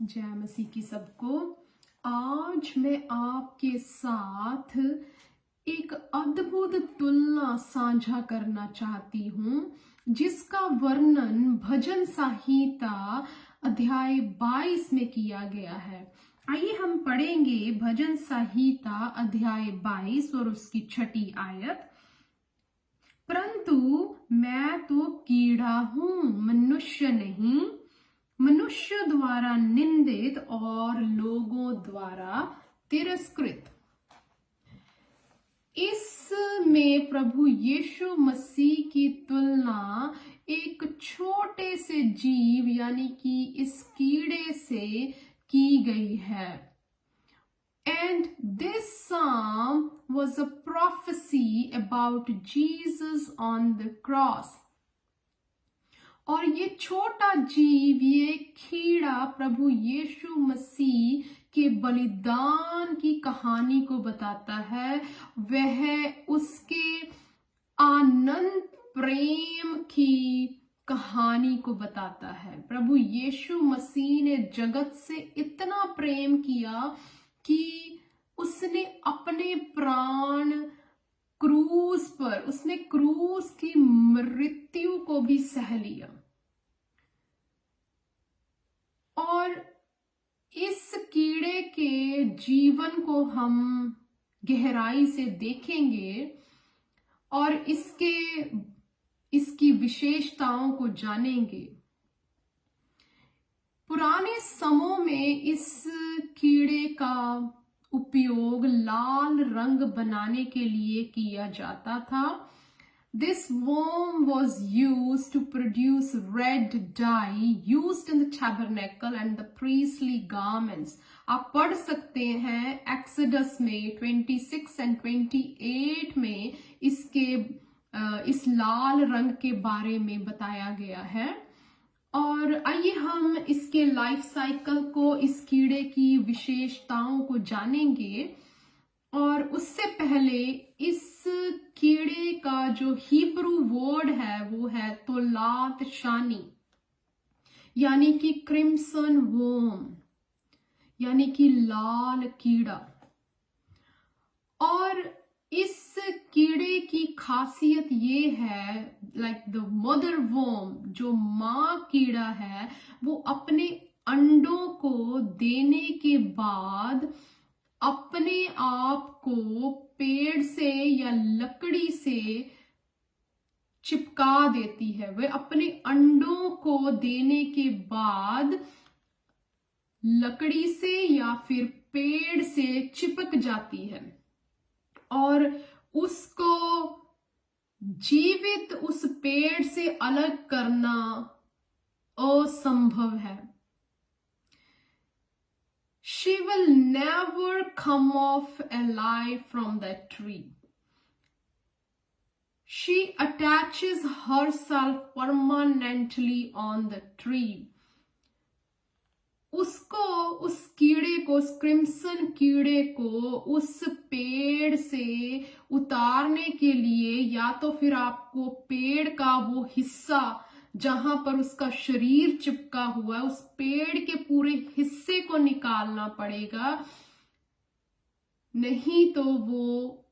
जय मसीह की सबको। आज मैं आपके साथ एक अद्भुत तुलना साझा करना चाहती हूँ जिसका वर्णन भजन संहिता अध्याय 22 में किया गया है। आइए हम पढ़ेंगे भजन संहिता अध्याय 22 और उसकी 6 आयत। परंतु मैं तो कीड़ा हूँ, मनुष्य नहीं, मनुष्य द्वारा निंदित और लोगों द्वारा तिरस्कृत। इसमें प्रभु यीशु मसीह की तुलना एक छोटे से जीव यानी कि इस कीड़े से की गई है। And this psalm was a prophecy about Jesus on the cross. और ये छोटा जीव, ये कीड़ा प्रभु यीशु मसीह के बलिदान की कहानी को बताता है। वह उसके आनंद प्रेम की कहानी को बताता है। प्रभु यीशु मसीह ने जगत से इतना प्रेम किया कि उसने अपने प्राण क्रूस पर, उसने क्रूस की मृत्यु को भी सह लिया। और इस कीड़े के जीवन को हम गहराई से देखेंगे और इसकी विशेषताओं को जानेंगे। पुराने समयों में इस कीड़े का उपयोग लाल रंग बनाने के लिए किया जाता था। This worm was used to produce red dye used in the tabernacle and the priestly garments. आप पढ़ सकते हैं एक्सोडस में 26 and 28 में इस लाल रंग के बारे में बताया गया है। और आइए हम इसके लाइफ साइकिल को, इस कीड़े की विशेषताओं को जानेंगे। और उससे पहले इस कीड़े का जो हिब्रू वर्ड है वो है तोलात शानी, यानी कि क्रिम्सन वर्म, यानी कि लाल कीड़ा। और इस कीड़े की खासियत ये है, लाइक द मदर वर्म, जो माँ कीड़ा है, वो अपने अंडों को देने के बाद अपने आप को पेड़ से या लकड़ी से चिपका देती है। वह अपने अंडों को देने के बाद लकड़ी से या फिर पेड़ से चिपक जाती है और उसको जीवित उस पेड़ से अलग करना असंभव है। She will never come off alive from that tree. She attaches herself permanently on the tree. उसको, उस कीड़े को, उस क्रिम्सन कीड़े को उस पेड़ से उतारने के लिए या तो फिर आपको पेड़ का वो हिस्सा जहां पर उसका शरीर चिपका हुआ है, उस पेड़ के पूरे हिस्से को निकालना पड़ेगा, नहीं तो वो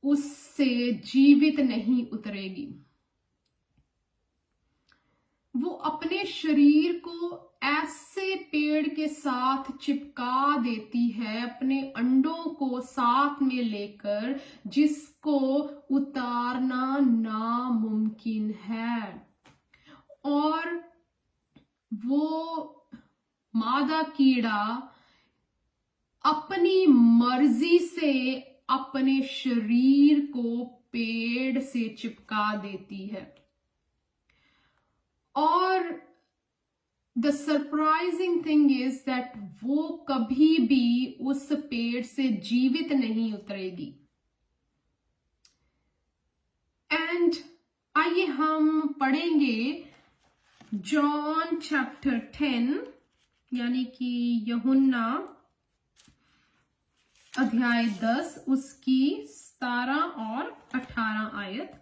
उससे जीवित नहीं उतरेगी। वो अपने शरीर को ऐसे पेड़ के साथ चिपका देती है, अपने अंडों को साथ में लेकर, जिसको उतारना नामुमकिन है। और वो मादा कीड़ा अपनी मर्जी से अपने शरीर को पेड़ से चिपका देती है। और the surprising thing is that वो कभी भी उस पेड़ से जीवित नहीं उतरेगी। एंड आइए हम पढ़ेंगे जॉन चैप्टर 10, यानी कि यूहन्ना अध्याय 10 उसकी 17 और 18 आयत।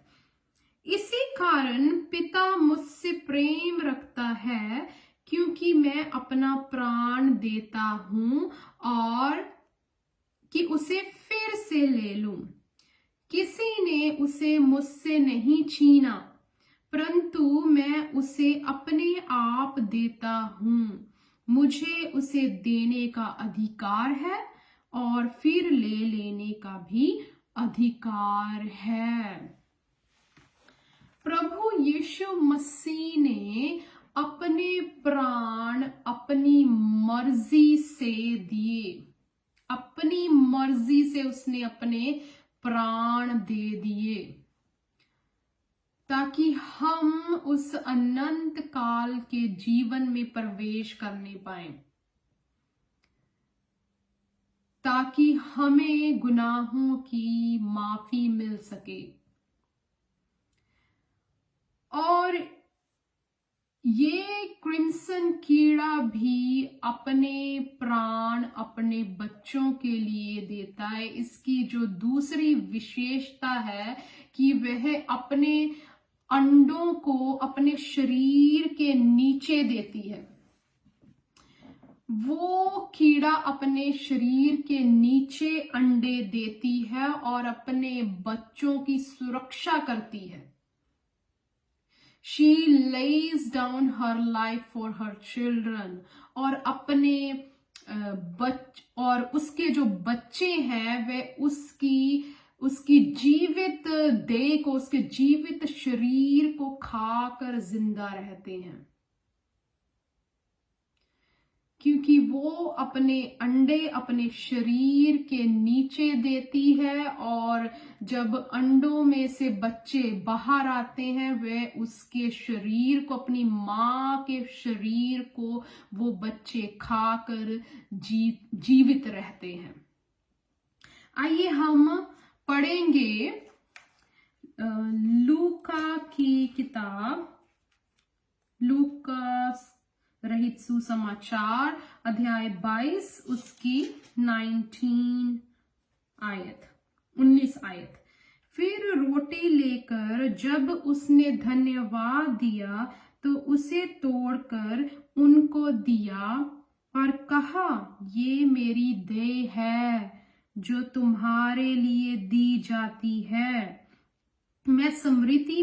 इसी कारण पिता मुझसे प्रेम रखता है क्योंकि मैं अपना प्राण देता हूं और कि उसे फिर से ले लूं। किसी ने उसे मुझसे नहीं छीना, परंतु मैं उसे अपने आप देता हूं। मुझे उसे देने का अधिकार है और फिर ले लेने का भी अधिकार है। प्रभु यीशु मसीह ने अपने प्राण अपनी मर्जी से दिए। अपनी मर्जी से उसने अपने प्राण दे दिए ताकि हम उस अनंत काल के जीवन में प्रवेश करने पाए, ताकि हमें गुनाहों की माफी मिल सके। और ये क्रिम्सन कीड़ा भी अपने प्राण अपने बच्चों के लिए देता है। इसकी जो दूसरी विशेषता है कि वह अपने अंडों को अपने शरीर के नीचे देती है। वो कीड़ा अपने शरीर के नीचे अंडे देती है और अपने बच्चों की सुरक्षा करती है। She lays down her life for her children। और अपने और उसके जो बच्चे हैं वे उसकी जीवित देह को, उसके जीवित शरीर को खाकर जिंदा रहते हैं, क्योंकि वो अपने अंडे अपने शरीर के नीचे देती है और जब अंडों में से बच्चे बाहर आते हैं वे उसके शरीर को, अपनी मां के शरीर को वो बच्चे खाकर जीवित रहते हैं। आइए हम पढ़ेंगे लूका की किताब, लूका रहित सुसमाचार अध्याय 22 उसकी 19 आयत। फिर रोटी लेकर जब उसने धन्यवाद दिया तो उसे तोड़कर उनको दिया और कहा, ये मेरी देह है जो तुम्हारे लिए दी जाती है। मेरी स्मृति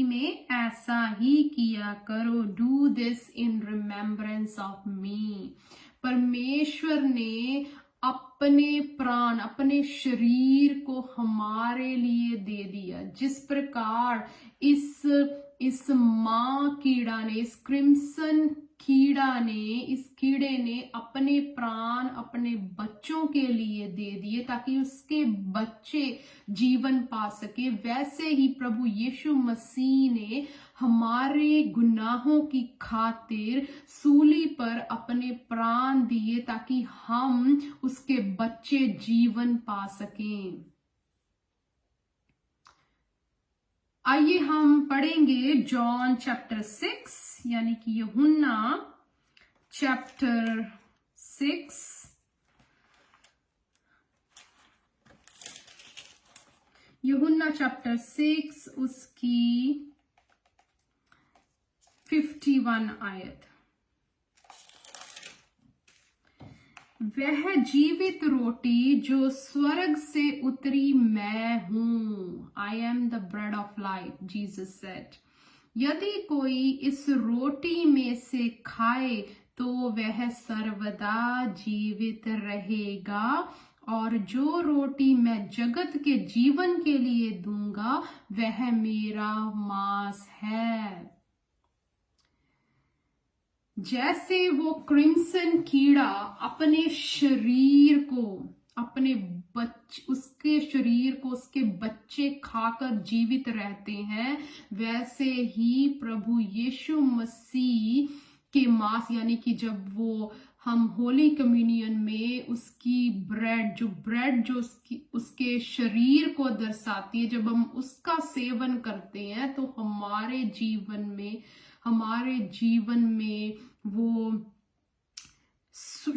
में ऐसा ही किया करो। Do this in remembrance of me. परमेश्वर ने अपने प्राण, अपने शरीर को हमारे लिए दे दिया। जिस प्रकार इस मां कीड़ा ने, इस क्रिम्सन इस कीड़े ने अपने प्राण अपने बच्चों के लिए दे दिए ताकि उसके बच्चे जीवन पा सके, वैसे ही प्रभु यीशु मसीह ने हमारे गुनाहों की खातिर सूली पर अपने प्राण दिए ताकि हम उसके बच्चे जीवन पा सकें। आइए हम पढ़ेंगे जॉन चैप्टर 6 यानी कि यूहन्ना चैप्टर 6 यूहन्ना चैप्टर 6 उसकी 51 आयत। वह जीवित रोटी जो स्वर्ग से उतरी मैं हूं। I am the bread of life, Jesus said. यदि कोई इस रोटी में से खाए तो वह सर्वदा जीवित रहेगा, और जो रोटी मैं जगत के जीवन के लिए दूंगा वह मेरा मांस है। जैसे वो क्रिम्सन कीड़ा अपने शरीर को, उसके शरीर को उसके बच्चे खाकर जीवित रहते हैं, वैसे ही प्रभु यीशु मसीह के मांस यानी कि जब वो हम होली कम्युनियन में उसकी ब्रेड जो उसके शरीर को दर्शाती है, जब हम उसका सेवन करते हैं तो हमारे जीवन में वो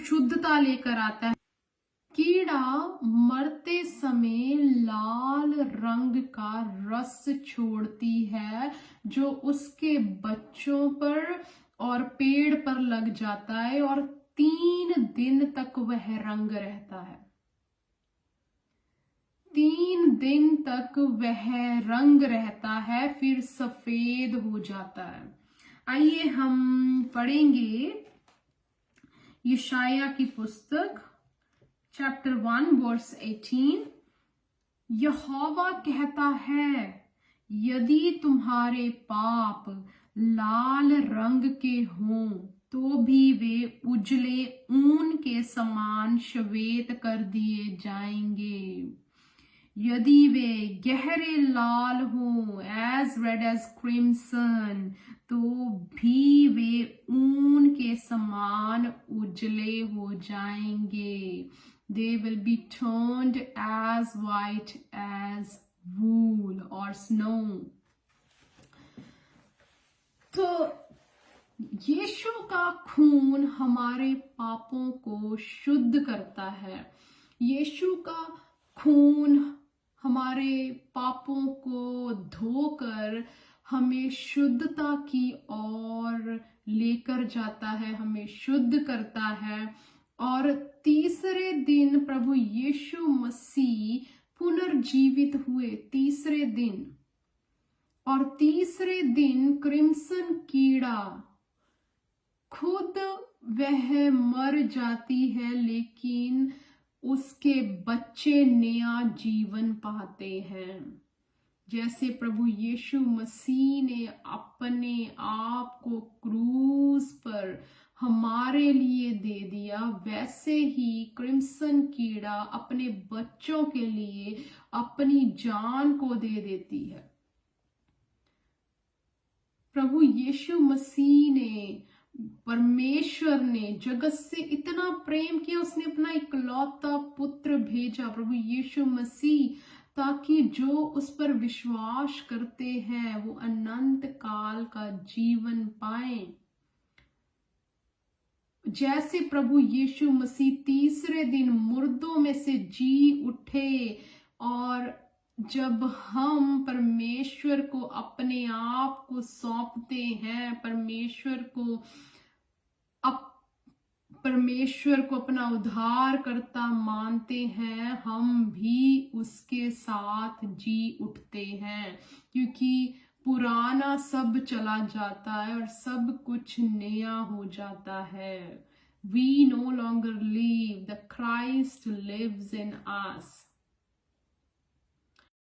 शुद्धता लेकर आता है। कीड़ा मरते समय लाल रंग का रस छोड़ती है जो उसके बच्चों पर और पेड़ पर लग जाता है और 3 दिन तक वह रंग रहता है। 3 दिन तक वह रंग रहता है, फिर सफेद हो जाता है। आइए हम पढ़ेंगे यशायाह की पुस्तक चैप्टर 1 वर्स 18। यहोवा कहता है, यदि तुम्हारे पाप लाल रंग के हों तो भी वे उजले ऊन के समान श्वेत कर दिए जाएंगे। यदि वे गहरे लाल हों, एज रेड एज क्रिम्सन, तो भी वे ऊन के समान उजले हो जाएंगे। They will be turned as white as wool or snow. तो यीशु का खून हमारे पापों को शुद्ध करता है। यीशु का खून हमारे पापों को धोकर हमें शुद्धता की ओर लेकर जाता है, हमें शुद्ध करता है। और तीसरे दिन प्रभु यीशु मसीह पुनर्जीवित हुए, तीसरे दिन। और तीसरे दिन क्रिम्सन कीड़ा खुद वह मर जाती है, लेकिन उसके बच्चे नया जीवन पाते हैं। जैसे प्रभु यीशु मसीह ने अपने आप को क्रूस पर हमारे लिए दे दिया, वैसे ही क्रिम्सन कीड़ा अपने बच्चों के लिए अपनी जान को दे देती है। प्रभु यीशु मसीह ने, परमेश्वर ने जगत से इतना प्रेम किया, उसने अपना इकलौता पुत्र भेजा प्रभु यीशु मसीह, ताकि जो उस पर विश्वास करते हैं वो अनंत काल का जीवन पाएं। जैसे प्रभु यीशु मसीह तीसरे दिन मुर्दों में से जी उठे, और जब हम परमेश्वर को अपने आप को सौंपते हैं, परमेश्वर को अपना उद्धारकर्ता मानते हैं, हम भी उसके साथ जी उठते हैं, क्योंकि पुराना सब चला जाता है और सब कुछ नया हो जाता है। We no longer live, the Christ lives in us.